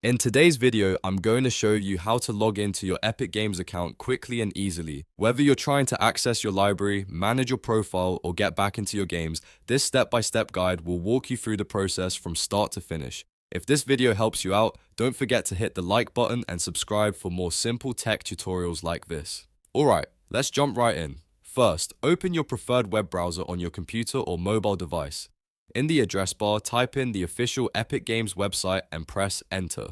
In today's video, I'm going to show you how to log into your Epic Games account quickly and easily. Whether you're trying to access your library, manage your profile, or get back into your games, this step-by-step guide will walk you through the process from start to finish. If this video helps you out, don't forget to hit the like button and subscribe for more simple tech tutorials like this. Alright, let's jump right in. First, open your preferred web browser on your computer or mobile device. In the address bar, type in the official Epic Games website and press enter.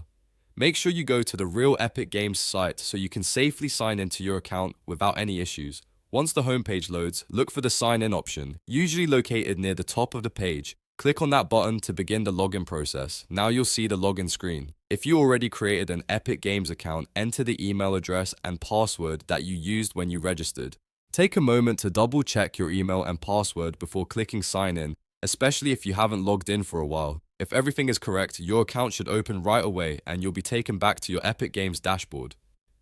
Make sure you go to the real Epic Games site so you can safely sign into your account without any issues. Once the homepage loads, look for the sign in option, usually located near the top of the page. Click on that button to begin the login process. Now you'll see the login screen. If you already created an Epic Games account, enter the email address and password that you used when you registered. Take a moment to double check your email and password before clicking sign in, especially if you haven't logged in for a while. If everything is correct, your account should open right away and you'll be taken back to your Epic Games dashboard.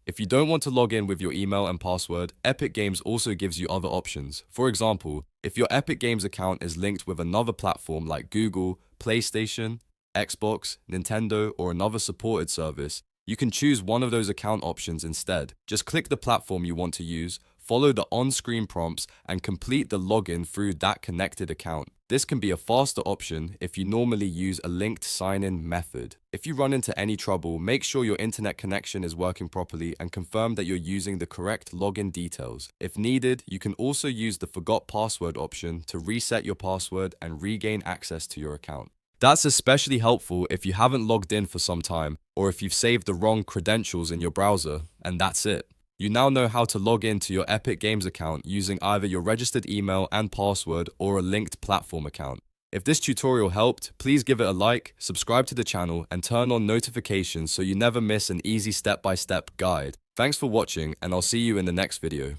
If you don't want to log in with your email and password, Epic Games also gives you other options. For example, if your Epic Games account is linked with another platform like Google, PlayStation, Xbox, Nintendo, or another supported service, you can choose one of those account options instead. Just click the platform you want to use, follow the on-screen prompts, and complete the login through that connected account. This can be a faster option if you normally use a linked sign-in method. If you run into any trouble, make sure your internet connection is working properly and confirm that you're using the correct login details. If needed, you can also use the forgot password option to reset your password and regain access to your account. That's especially helpful if you haven't logged in for some time or if you've saved the wrong credentials in your browser, and that's it. You now know how to log into your Epic Games account using either your registered email and password or a linked platform account. If this tutorial helped, please give it a like, subscribe to the channel, and turn on notifications so you never miss an easy step-by-step guide. Thanks for watching, and I'll see you in the next video.